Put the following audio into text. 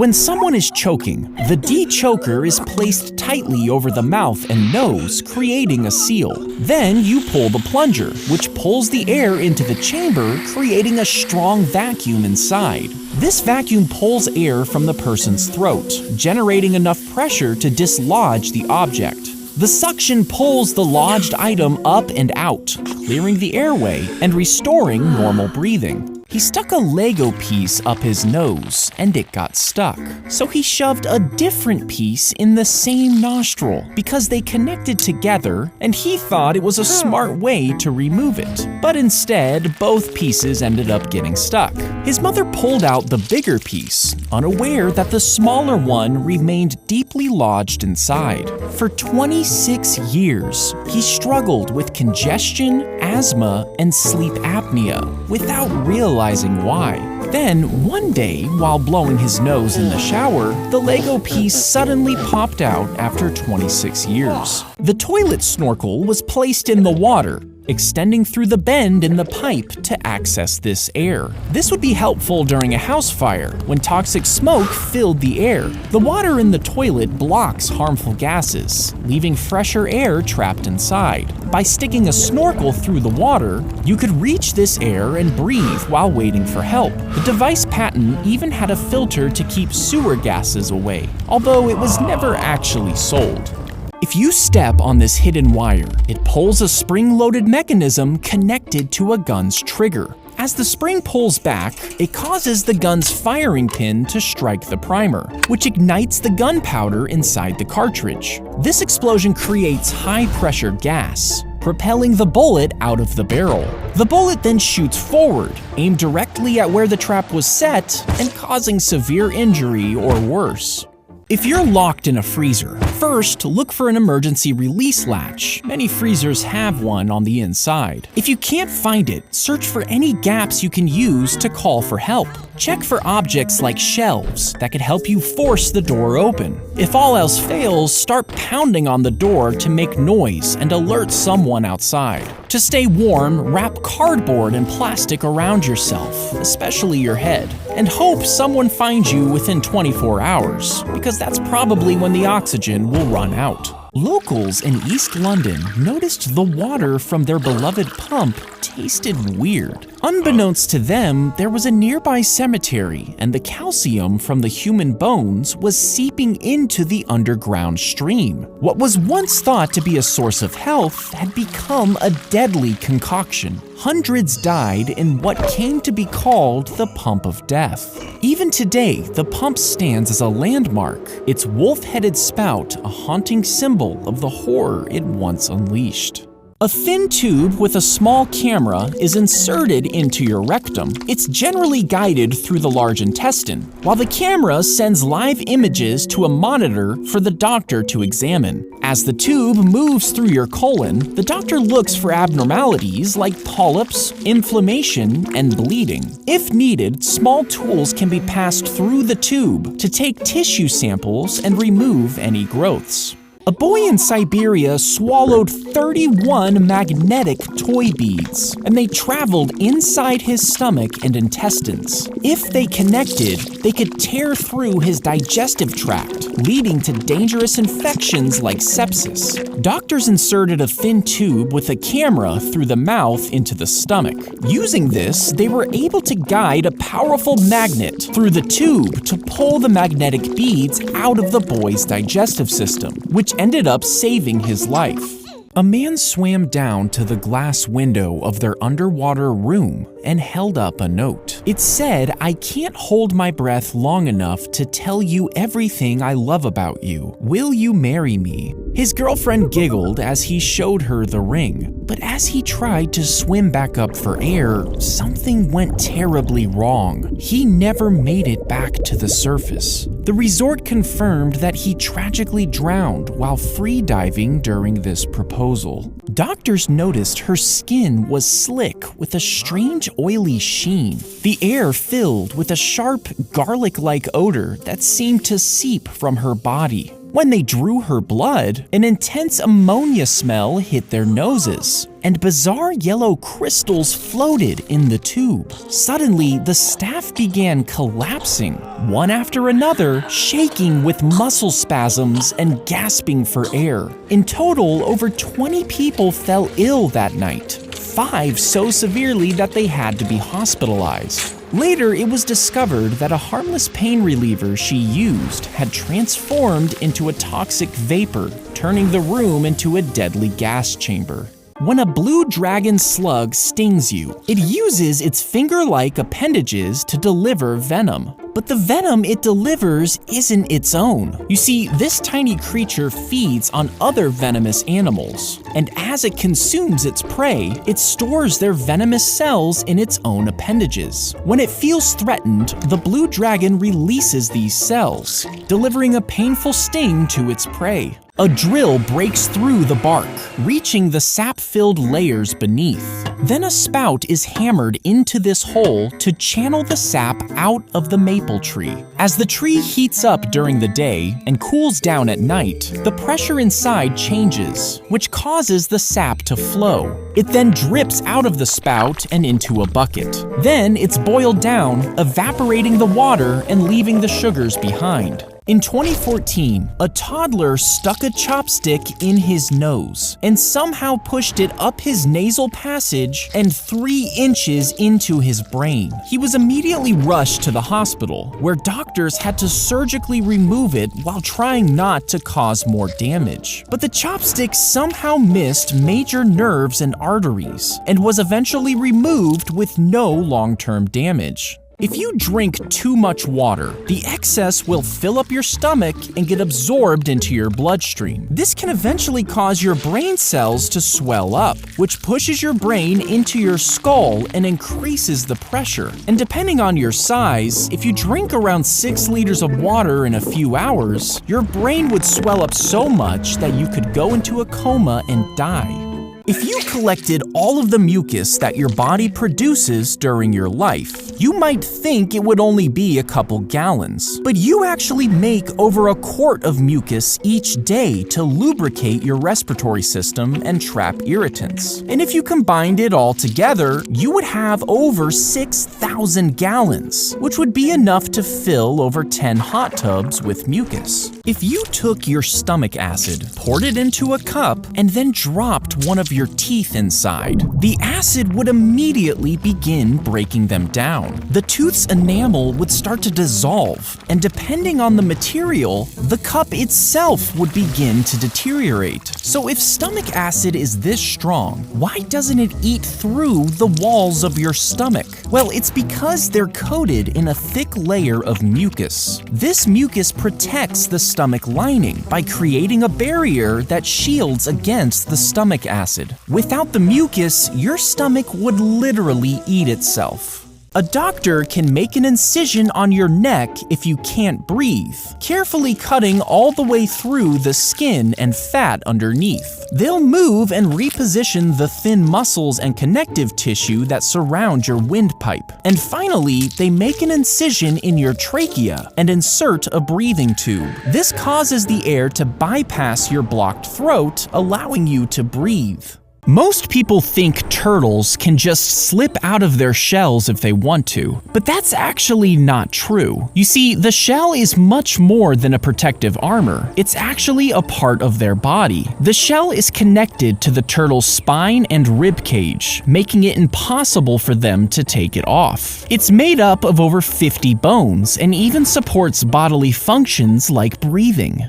When someone is choking, the de-choker is placed tightly over the mouth and nose, creating a seal. Then you pull the plunger, which pulls the air into the chamber, creating a strong vacuum inside. This vacuum pulls air from the person's throat, generating enough pressure to dislodge the object. The suction pulls the lodged item up and out, clearing the airway and restoring normal breathing. He stuck a Lego piece up his nose, and it got stuck. So he shoved a different piece in the same nostril because they connected together, and he thought it was a smart way to remove it. But instead, both pieces ended up getting stuck. His mother pulled out the bigger piece, unaware that the smaller one remained deeply lodged inside. For 26 years, he struggled with congestion, asthma, and sleep apnea without realizing why. Then, one day, while blowing his nose in the shower, the Lego piece suddenly popped out after 26 years. The toilet snorkel was placed in the water, extending through the bend in the pipe to access this air. This would be helpful during a house fire when toxic smoke filled the air. The water in the toilet blocks harmful gases, leaving fresher air trapped inside. By sticking a snorkel through the water, you could reach this air and breathe while waiting for help. The device patent even had a filter to keep sewer gases away, although it was never actually sold. If you step on this hidden wire, it pulls a spring-loaded mechanism connected to a gun's trigger. As the spring pulls back, it causes the gun's firing pin to strike the primer, which ignites the gunpowder inside the cartridge. This explosion creates high-pressure gas, propelling the bullet out of the barrel. The bullet then shoots forward, aimed directly at where the trap was set, and causing severe injury or worse. If you're locked in a freezer, first look for an emergency release latch. Many freezers have one on the inside. If you can't find it, search for any gaps you can use to call for help. Check for objects like shelves that could help you force the door open. If all else fails, start pounding on the door to make noise and alert someone outside. To stay warm, wrap cardboard and plastic around yourself, especially your head, and hope someone finds you within 24 hours, because that's probably when the oxygen will run out. Locals in East London noticed the water from their beloved pump tasted weird. Unbeknownst to them, there was a nearby cemetery, and the calcium from the human bones was seeping into the underground stream. What was once thought to be a source of health had become a deadly concoction. Hundreds died in what came to be called the Pump of Death. Even today, the pump stands as a landmark, its wolf-headed spout a haunting symbol of the horror it once unleashed. A thin tube with a small camera is inserted into your rectum. It's generally guided through the large intestine, while the camera sends live images to a monitor for the doctor to examine. As the tube moves through your colon, the doctor looks for abnormalities like polyps, inflammation, and bleeding. If needed, small tools can be passed through the tube to take tissue samples and remove any growths. A boy in Siberia swallowed 31 magnetic toy beads, and they traveled inside his stomach and intestines. If they connected, they could tear through his digestive tract, leading to dangerous infections like sepsis. Doctors inserted a thin tube with a camera through the mouth into the stomach. Using this, they were able to guide a powerful magnet through the tube to pull the magnetic beads out of the boy's digestive system, which ended up saving his life. A man swam down to the glass window of their underwater room and held up a note. It said, "I can't hold my breath long enough to tell you everything I love about you. Will you marry me?" His girlfriend giggled as he showed her the ring, but as he tried to swim back up for air, something went terribly wrong. He never made it back to the surface. The resort confirmed that he tragically drowned while free diving during this proposal. Doctors noticed her skin was slick with a strange oily sheen. The air filled with a sharp garlic-like odor that seemed to seep from her body. When they drew her blood, an intense ammonia smell hit their noses. and bizarre yellow crystals floated in the tube. Suddenly, the staff began collapsing, one after another, shaking with muscle spasms and gasping for air. In total, over 20 people fell ill that night, 5 so severely that they had to be hospitalized. Later, it was discovered that a harmless pain reliever she used had transformed into a toxic vapor, turning the room into a deadly gas chamber. When a blue dragon slug stings you, it uses its finger-like appendages to deliver venom. But the venom it delivers isn't its own. You see, this tiny creature feeds on other venomous animals, and as it consumes its prey, it stores their venomous cells in its own appendages. When it feels threatened, the blue dragon releases these cells, delivering a painful sting to its prey. A drill breaks through the bark, reaching the sap-filled layers beneath. Then a spout is hammered into this hole to channel the sap out of the maple tree. As the tree heats up during the day and cools down at night, the pressure inside changes, which causes the sap to flow. It then drips out of the spout and into a bucket. Then it's boiled down, evaporating the water and leaving the sugars behind. In 2014, a toddler stuck a chopstick in his nose and somehow pushed it up his nasal passage and 3 inches into his brain. He was immediately rushed to the hospital, where doctors had to surgically remove it while trying not to cause more damage. But the chopstick somehow missed major nerves and arteries and was eventually removed with no long-term damage. If you drink too much water, the excess will fill up your stomach and get absorbed into your bloodstream. This can eventually cause your brain cells to swell up, which pushes your brain into your skull and increases the pressure. And depending on your size, if you drink around 6 liters of water in a few hours, your brain would swell up so much that you could go into a coma and die. If you collected all of the mucus that your body produces during your life, you might think it would only be a couple gallons, but you actually make over a quart of mucus each day to lubricate your respiratory system and trap irritants. And if you combined it all together, you would have over 6,000 gallons, which would be enough to fill over 10 hot tubs with mucus. If you took your stomach acid, poured it into a cup, and then dropped one of your teeth inside, the acid would immediately begin breaking them down. The tooth's enamel would start to dissolve, and depending on the material, the cup itself would begin to deteriorate. So if stomach acid is this strong, why doesn't it eat through the walls of your stomach? Well, it's because they're coated in a thick layer of mucus. This mucus protects the stomach lining by creating a barrier that shields against the stomach acid. Without the mucus, your stomach would literally eat itself. A doctor can make an incision on your neck if you can't breathe, carefully cutting all the way through the skin and fat underneath. They'll move and reposition the thin muscles and connective tissue that surround your windpipe. And finally, they make an incision in your trachea and insert a breathing tube. This causes the air to bypass your blocked throat, allowing you to breathe. Most people think turtles can just slip out of their shells if they want to, but that's actually not true. You see, the shell is much more than a protective armor. It's actually a part of their body. The shell is connected to the turtle's spine and rib cage, making it impossible for them to take it off. It's made up of over 50 bones and even supports bodily functions like breathing.